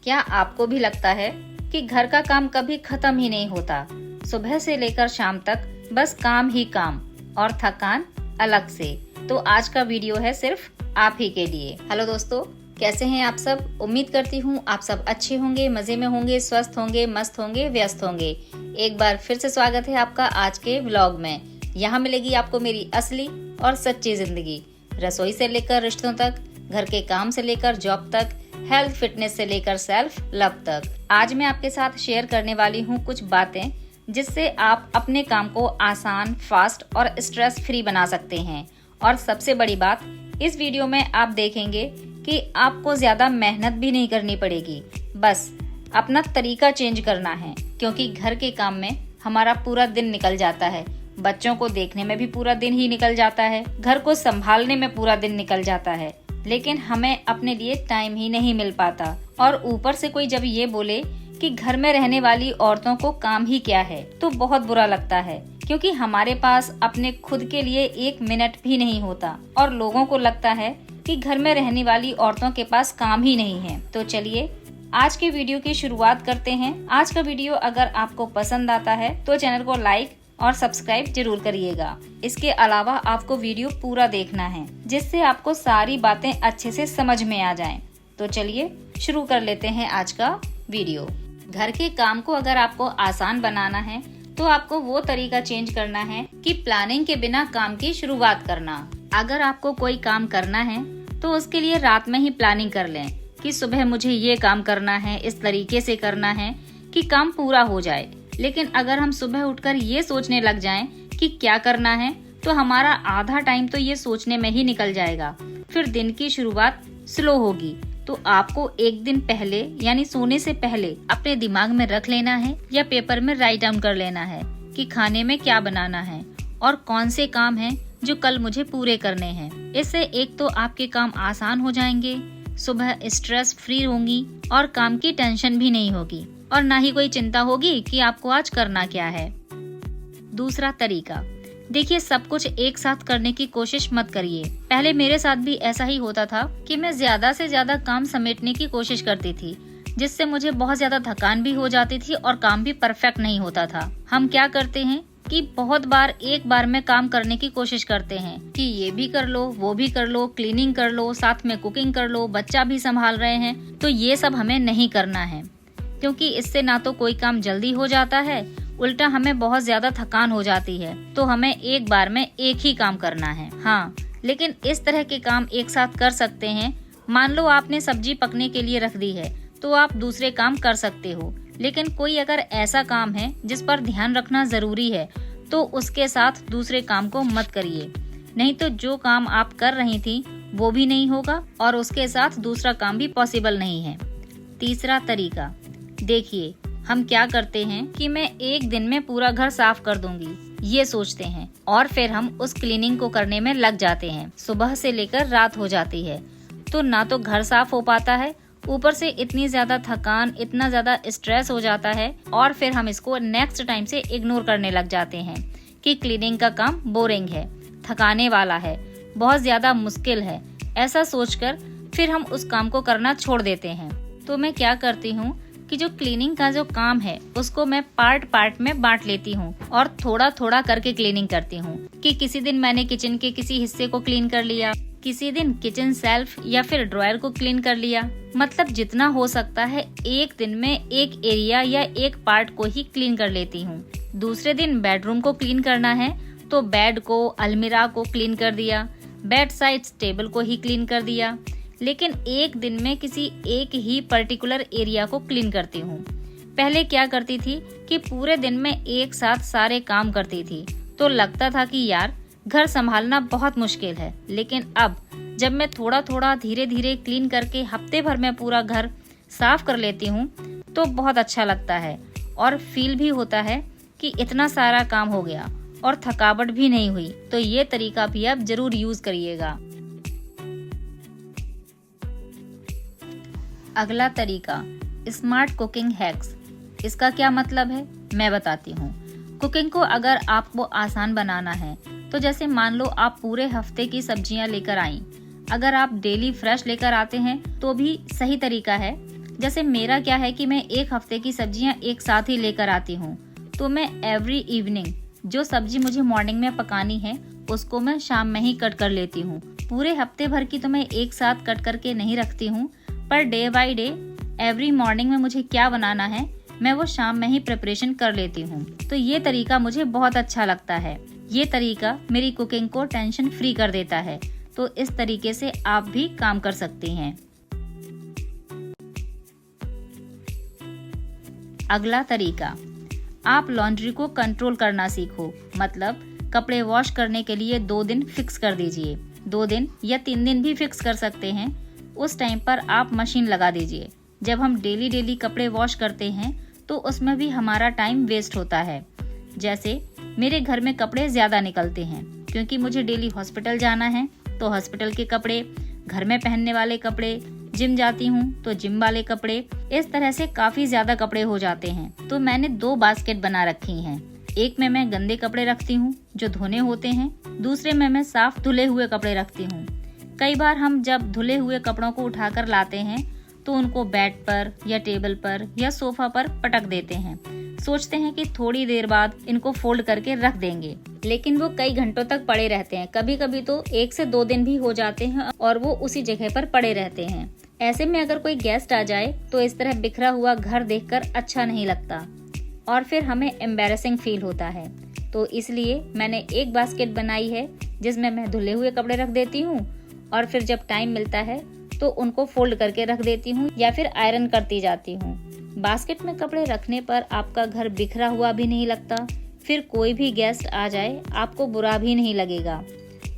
क्या आपको भी लगता है कि घर का काम कभी खत्म ही नहीं होता? सुबह से लेकर शाम तक बस काम ही काम और थकान अलग से। तो आज का वीडियो है सिर्फ आप ही के लिए। हेलो दोस्तों, कैसे हैं आप सब? उम्मीद करती हूँ आप सब अच्छे होंगे, मजे में होंगे, स्वस्थ होंगे, मस्त होंगे, व्यस्त होंगे। एक बार फिर से स्वागत है आपका आज के व्लॉग में। यहाँ मिलेगी आपको मेरी असली और सच्ची जिंदगी, रसोई से लेकर रिश्तों तक, घर के काम से लेकर जॉब तक, हेल्थ फिटनेस से लेकर सेल्फ लव तक। आज मैं आपके साथ शेयर करने वाली हूँ कुछ बातें जिससे आप अपने काम को आसान, फास्ट और स्ट्रेस फ्री बना सकते हैं। और सबसे बड़ी बात, इस वीडियो में आप देखेंगे कि आपको ज्यादा मेहनत भी नहीं करनी पड़ेगी, बस अपना तरीका चेंज करना है। क्योंकि घर के काम में हमारा पूरा दिन निकल जाता है, बच्चों को देखने में भी पूरा दिन ही निकल जाता है, घर को संभालने में पूरा दिन निकल जाता है, लेकिन हमें अपने लिए टाइम ही नहीं मिल पाता। और ऊपर से कोई जब ये बोले कि घर में रहने वाली औरतों को काम ही क्या है, तो बहुत बुरा लगता है। क्योंकि हमारे पास अपने खुद के लिए एक मिनट भी नहीं होता और लोगों को लगता है कि घर में रहने वाली औरतों के पास काम ही नहीं है। तो चलिए आज के वीडियो की शुरुआत करते हैं। आज का वीडियो अगर आपको पसंद आता है तो चैनल को लाइक और सब्सक्राइब जरूर करिएगा। इसके अलावा आपको वीडियो पूरा देखना है जिससे आपको सारी बातें अच्छे से समझ में आ जाएं। तो चलिए शुरू कर लेते हैं आज का वीडियो। घर के काम को अगर आपको आसान बनाना है तो आपको वो तरीका चेंज करना है कि प्लानिंग के बिना काम की शुरुआत करना। अगर आपको कोई काम करना है तो उसके लिए रात में ही प्लानिंग कर लें कि सुबह मुझे ये काम करना है, इस तरीके से करना है कि काम पूरा हो जाए। लेकिन अगर हम सुबह उठकर ये सोचने लग जाएं कि क्या करना है, तो हमारा आधा टाइम तो ये सोचने में ही निकल जाएगा। फिर दिन की शुरुआत स्लो होगी। तो आपको एक दिन पहले यानी सोने से पहले अपने दिमाग में रख लेना है या पेपर में राइट डाउन कर लेना है कि खाने में क्या बनाना है और कौन से काम हैं जो कल मुझे पूरे करने हैं। इससे एक तो आपके काम आसान हो जाएंगे, सुबह स्ट्रेस फ्री होंगी और काम की टेंशन भी नहीं होगी और ना ही कोई चिंता होगी कि आपको आज करना क्या है। दूसरा तरीका, देखिए सब कुछ एक साथ करने की कोशिश मत करिए। पहले मेरे साथ भी ऐसा ही होता था कि मैं ज्यादा से ज्यादा काम समेटने की कोशिश करती थी, जिससे मुझे बहुत ज्यादा थकान भी हो जाती थी और काम भी परफेक्ट नहीं होता था। हम क्या करते हैं कि बहुत बार एक बार में काम करने की कोशिश करते हैं कि ये भी कर लो, वो भी कर लो, क्लीनिंग कर लो, साथ में कुकिंग कर लो, बच्चा भी संभाल रहे हैं। तो ये सब हमें नहीं करना है, क्योंकि इससे ना तो कोई काम जल्दी हो जाता है, उल्टा हमें बहुत ज्यादा थकान हो जाती है। तो हमें एक बार में एक ही काम करना है। हाँ, लेकिन इस तरह के काम एक साथ कर सकते हैं। मान लो आपने सब्जी पकने के लिए रख दी है तो आप दूसरे काम कर सकते हो। लेकिन कोई अगर ऐसा काम है जिस पर ध्यान रखना जरूरी है तो उसके साथ दूसरे काम को मत करिए, नहीं तो जो काम आप कर रही थी वो भी नहीं होगा और उसके साथ दूसरा काम भी पॉसिबल नहीं है। तीसरा तरीका, देखिए हम क्या करते हैं कि मैं एक दिन में पूरा घर साफ कर दूंगी, ये सोचते हैं और फिर हम उस क्लीनिंग को करने में लग जाते हैं। सुबह से लेकर रात हो जाती है तो ना तो घर साफ हो पाता है, ऊपर से इतनी ज्यादा थकान, इतना ज्यादा स्ट्रेस हो जाता है और फिर हम इसको नेक्स्ट टाइम से इग्नोर करने लग जाते हैं कि क्लीनिंग का काम बोरिंग है, थकाने वाला है, बहुत ज्यादा मुश्किल है। ऐसा सोचकर फिर हम उस काम को करना छोड़ देते हैं। तो मैं क्या करती हूँ कि जो क्लीनिंग का जो काम है उसको मैं पार्ट पार्ट में बांट लेती हूँ और थोड़ा थोड़ा करके क्लीनिंग करती हूँ। कि किसी दिन मैंने किचन के किसी हिस्से को क्लीन कर लिया, किसी दिन किचन सेल्फ या फिर ड्रॉयर को क्लीन कर लिया। मतलब जितना हो सकता है एक दिन में एक एरिया या एक पार्ट को ही क्लीन कर लेती हूँ। दूसरे दिन बेडरूम को क्लीन करना है तो बेड को, अलमीरा को क्लीन कर दिया, बेड साइड टेबल को ही क्लीन कर दिया। लेकिन एक दिन में किसी एक ही पर्टिकुलर एरिया को क्लीन करती हूँ। पहले क्या करती थी कि पूरे दिन में एक साथ सारे काम करती थी तो लगता था कि यार घर संभालना बहुत मुश्किल है। लेकिन अब जब मैं थोड़ा थोड़ा धीरे धीरे क्लीन करके हफ्ते भर में पूरा घर साफ कर लेती हूँ तो बहुत अच्छा लगता है और फील भी होता है कि इतना सारा काम हो गया और थकावट भी नहीं हुई। तो ये तरीका भी आप जरूर यूज करिएगा। अगला तरीका, स्मार्ट कुकिंग हैक्स। इसका क्या मतलब है मैं बताती हूँ। कुकिंग को अगर आपको आसान बनाना है तो जैसे मान लो आप पूरे हफ्ते की सब्जियां लेकर आई, अगर आप डेली फ्रेश लेकर आते हैं तो भी सही तरीका है। जैसे मेरा क्या है कि मैं एक हफ्ते की सब्जियां एक साथ ही लेकर आती हूँ, तो मैं एवरी इवनिंग जो सब्जी मुझे मॉर्निंग में पकानी है उसको मैं शाम में ही कट कर लेती हूँ। पूरे हफ्ते भर की तो मैं एक साथ कट करके नहीं रखती हूँ, per day by day every morning में मुझे क्या बनाना है मैं वो शाम में ही प्रिपरेशन कर लेती हूँ। तो ये तरीका मुझे बहुत अच्छा लगता है। ये तरीका मेरी कुकिंग को टेंशन फ्री कर देता है। तो इस तरीके से आप भी काम कर सकती हैं। अगला तरीका, आप लॉन्ड्री को कंट्रोल करना सीखो। मतलब कपड़े वॉश करने के लिए 2 दिन फिक्स कर दीजिए। 2 दिन या 3 दिन भी फिक्स कर सकते हैं। उस टाइम पर आप मशीन लगा दीजिए। जब हम डेली कपड़े वॉश करते हैं तो उसमें भी हमारा टाइम वेस्ट होता है। जैसे मेरे घर में कपड़े ज्यादा निकलते हैं क्योंकि मुझे डेली हॉस्पिटल जाना है, तो हॉस्पिटल के कपड़े, घर में पहनने वाले कपड़े, जिम जाती हूँ तो जिम वाले कपड़े, इस तरह से काफी ज्यादा कपड़े हो जाते हैं। तो मैंने 2 बास्केट बना रखी हैं। एक में मैं गंदे कपड़े रखती हूँ जो धोने होते हैं, दूसरे में मैं साफ धुले हुए कपड़े रखती हूँ। कई बार हम जब धुले हुए कपड़ों को उठाकर लाते हैं तो उनको बेड पर या टेबल पर या सोफा पर पटक देते हैं। सोचते हैं कि थोड़ी देर बाद इनको फोल्ड करके रख देंगे, लेकिन वो कई घंटों तक पड़े रहते हैं। कभी कभी तो 1 से 2 दिन भी हो जाते हैं और वो उसी जगह पर पड़े रहते हैं। ऐसे में अगर कोई गेस्ट आ जाए तो इस तरह बिखरा हुआ घर देखकर अच्छा नहीं लगता और फिर हमें एम्बैरेसिंग फील होता है। तो इसलिए मैंने एक बास्केट बनाई है जिसमें मैं धुले हुए कपड़े रख देती हूँ और फिर जब टाइम मिलता है तो उनको फोल्ड करके रख देती हूँ या फिर आयरन करती जाती हूँ। बास्केट में कपड़े रखने पर आपका घर बिखरा हुआ भी नहीं लगता, फिर कोई भी गेस्ट आ जाए आपको बुरा भी नहीं लगेगा।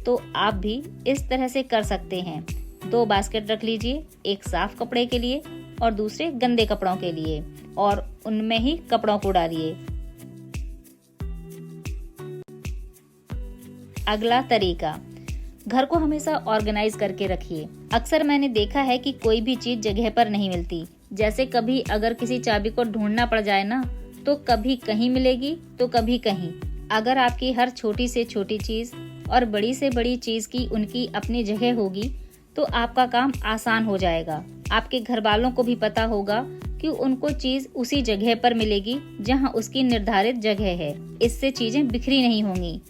तो आप भी इस तरह से कर सकते हैं। 2 बास्केट रख लीजिए, एक साफ कपड़े के लिए और दूसरे गंदे कपड़ों के लिए, और उनमें ही कपड़ों को डालिए। अगला तरीका, घर को हमेशा ऑर्गेनाइज करके रखिए। अक्सर मैंने देखा है कि कोई भी चीज जगह पर नहीं मिलती। जैसे कभी अगर किसी चाबी को ढूंढना पड़ जाए ना, तो कभी कहीं मिलेगी तो कभी कहीं। अगर आपकी हर छोटी से छोटी चीज और बड़ी से बड़ी चीज की उनकी अपनी जगह होगी तो आपका काम आसान हो जाएगा। आपके घर वालों को भी पता होगा कि उनको चीज उसी जगह पर मिलेगी जहां उसकी निर्धारित जगह है। इससे चीजें बिखरी नहीं होंगी,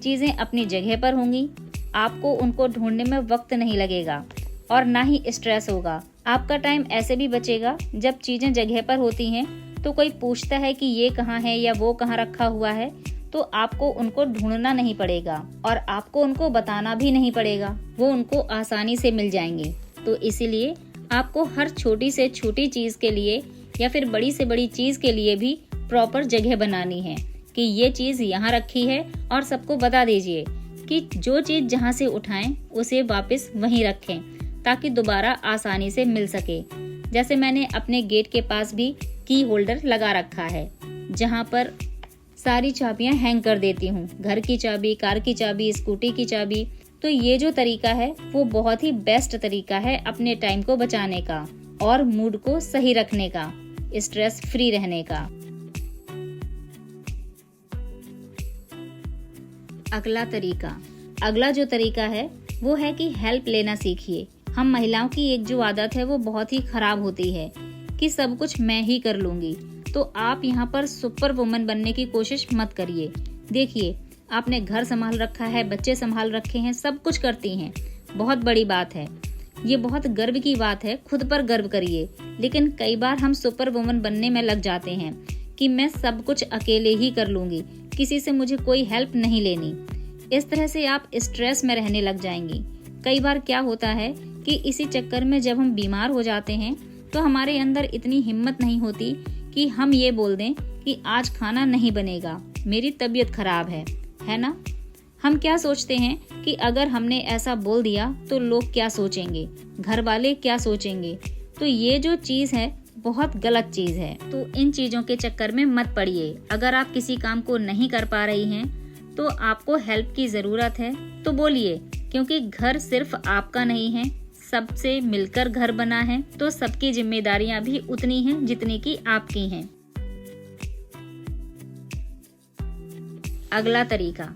चीजें अपनी जगह पर होंगी। आपको उनको ढूंढने में वक्त नहीं लगेगा और ना ही स्ट्रेस होगा। आपका टाइम ऐसे भी बचेगा। जब चीजें जगह पर होती हैं तो कोई पूछता है कि ये कहाँ है या वो कहाँ रखा हुआ है, तो आपको उनको ढूंढना नहीं पड़ेगा और आपको उनको बताना भी नहीं पड़ेगा, वो उनको आसानी से मिल जाएंगे। तो इसीलिए आपको हर छोटी से छोटी चीज के लिए या फिर बड़ी से बड़ी चीज के लिए भी प्रॉपर जगह बनानी है कि ये चीज यहाँ रखी है, और सबको बता दीजिए कि जो चीज जहाँ से उठाएं उसे वापस वहीं रखें ताकि दोबारा आसानी से मिल सके। जैसे मैंने अपने गेट के पास भी की होल्डर लगा रखा है जहाँ पर सारी चाबियां हैंग कर देती हूँ, घर की चाबी, कार की चाबी, स्कूटी की चाबी। तो ये जो तरीका है वो बहुत ही बेस्ट तरीका है अपने टाइम को बचाने का और मूड को सही रखने का, स्ट्रेस फ्री रहने का। अगला जो तरीका है वो है कि हेल्प लेना सीखिए। हम महिलाओं की एक जो आदत है वो बहुत ही खराब होती है कि सब कुछ मैं ही कर लूंगी। तो आप यहाँ पर सुपर वुमन बनने की कोशिश मत करिए। देखिए, आपने घर संभाल रखा है, बच्चे संभाल रखे हैं, सब कुछ करती हैं, बहुत बड़ी बात है, ये बहुत गर्व की बात है, खुद पर गर्व करिए। लेकिन कई बार हम सुपर वुमन बनने में लग जाते हैं कि मैं सब कुछ अकेले ही कर लूंगी, किसी से मुझे कोई हेल्प नहीं लेनी। इस तरह से आप स्ट्रेस में रहने लग जाएंगी। कई बार क्या होता है कि इसी चक्कर में जब हम बीमार हो जाते हैं तो हमारे अंदर इतनी हिम्मत नहीं होती कि हम ये बोल दें कि आज खाना नहीं बनेगा, मेरी तबीयत खराब है ना। हम क्या सोचते हैं कि अगर हमने ऐसा बोल दिया तो लोग क्या सोचेंगे, घर वाले क्या सोचेंगे। तो ये जो चीज है बहुत गलत चीज है। तो इन चीजों के चक्कर में मत पड़िए। अगर आप किसी काम को नहीं कर पा रही हैं तो आपको हेल्प की जरूरत है तो बोलिए, क्योंकि घर सिर्फ आपका नहीं है, सबसे मिलकर घर बना है। तो सबकी जिम्मेदारियां भी उतनी हैं जितनी की आपकी हैं। अगला तरीका,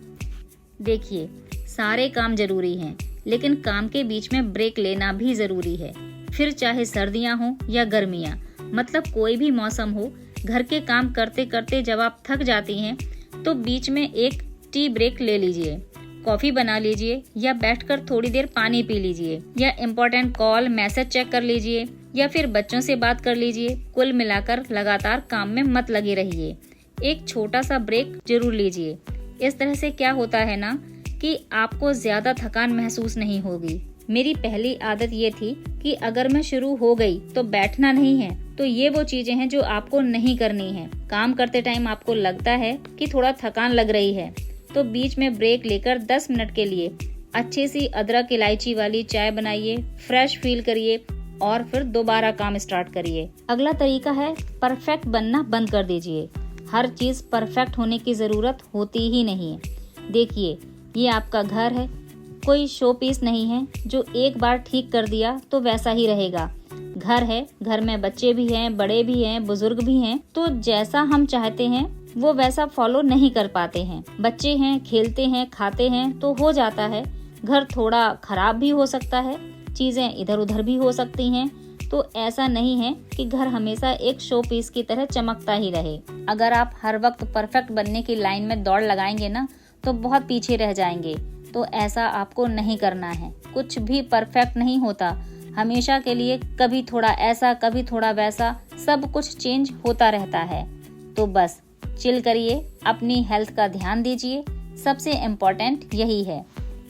देखिए, सारे काम जरूरी हैं, लेकिन काम के बीच में ब्रेक लेना भी जरूरी है। फिर चाहे सर्दियाँ हो या गर्मियाँ, मतलब कोई भी मौसम हो, घर के काम करते करते जब आप थक जाती हैं तो बीच में एक टी ब्रेक ले लीजिए, कॉफ़ी बना लीजिए या बैठकर थोड़ी देर पानी पी लीजिए या इम्पोर्टेंट कॉल मैसेज चेक कर लीजिए या फिर बच्चों से बात कर लीजिए। कुल मिलाकर लगातार काम में मत लगे रहिए, एक छोटा सा ब्रेक जरूर लीजिए। इस तरह से क्या होता है ना कि आपको ज़्यादा थकान महसूस नहीं होगी। मेरी पहली आदत ये थी कि अगर मैं शुरू हो गई तो बैठना नहीं है, तो ये वो चीजें हैं जो आपको नहीं करनी है। काम करते टाइम आपको लगता है कि थोड़ा थकान लग रही है तो बीच में ब्रेक लेकर 10 मिनट के लिए अच्छी सी अदरक इलायची वाली चाय बनाइए, फ्रेश फील करिए और फिर दोबारा काम स्टार्ट करिए। अगला तरीका है परफेक्ट बनना बंद कर दीजिए। हर चीज परफेक्ट होने की जरूरत होती ही नहीं है। देखिए, ये आपका घर है, कोई शो पीस नहीं है जो एक बार ठीक कर दिया तो वैसा ही रहेगा। घर है, घर में बच्चे भी हैं, बड़े भी हैं, बुजुर्ग भी हैं, तो जैसा हम चाहते हैं वो वैसा फॉलो नहीं कर पाते हैं। बच्चे हैं, खेलते हैं, खाते हैं तो हो जाता है। घर थोड़ा खराब भी हो सकता है, चीजें इधर उधर भी हो सकती हैं, तो ऐसा नहीं है कि घर हमेशा एक शो पीस की तरह चमकता ही रहे। अगर आप हर वक्त परफेक्ट बनने की लाइन में दौड़ लगाएंगे ना तो बहुत पीछे रह जाएंगे। तो ऐसा आपको नहीं करना है। कुछ भी परफेक्ट नहीं होता, हमेशा के लिए कभी थोड़ा ऐसा कभी थोड़ा वैसा, सब कुछ चेंज होता रहता है। तो बस चिल करिए, अपनी हेल्थ का ध्यान दीजिए, सबसे इम्पोर्टेंट यही है।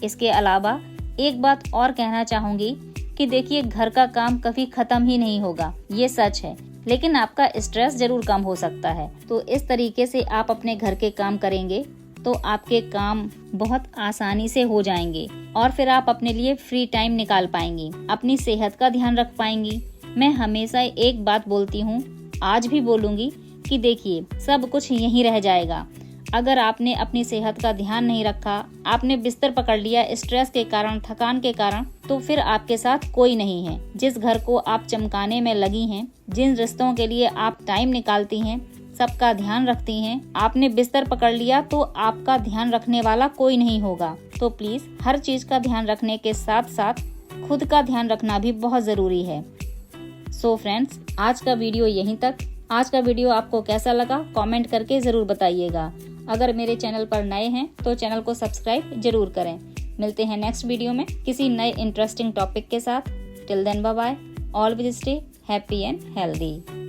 इसके अलावा एक बात और कहना चाहूंगी कि देखिए, घर का काम कभी खत्म ही नहीं होगा, ये सच है, लेकिन आपका स्ट्रेस जरूर कम हो सकता है। तो इस तरीके से आप अपने घर के काम करेंगे तो आपके काम बहुत आसानी से हो जाएंगे और फिर आप अपने लिए फ्री टाइम निकाल पाएंगी, अपनी सेहत का ध्यान रख पाएंगी। मैं हमेशा एक बात बोलती हूँ, आज भी बोलूंगी कि देखिए, सब कुछ यहीं रह जाएगा। अगर आपने अपनी सेहत का ध्यान नहीं रखा, आपने बिस्तर पकड़ लिया स्ट्रेस के कारण, थकान के कारण, तो फिर आपके साथ कोई नहीं है। जिस घर को आप चमकाने में लगी हैं, जिन रिश्तों के लिए आप टाइम निकालती हैं, सबका ध्यान रखती हैं, आपने बिस्तर पकड़ लिया तो आपका ध्यान रखने वाला कोई नहीं होगा। तो प्लीज हर चीज का ध्यान रखने के साथ साथ खुद का ध्यान रखना भी बहुत जरूरी है। सो फ्रेंड्स, आज का वीडियो यहीं तक। आज का वीडियो आपको कैसा लगा कमेंट करके जरूर बताइएगा। अगर मेरे चैनल पर नए हैं तो चैनल को सब्सक्राइब जरूर करें। मिलते हैं नेक्स्ट वीडियो में किसी नए इंटरेस्टिंग टॉपिक के साथ। Till then bye bye, always stay happy and healthy.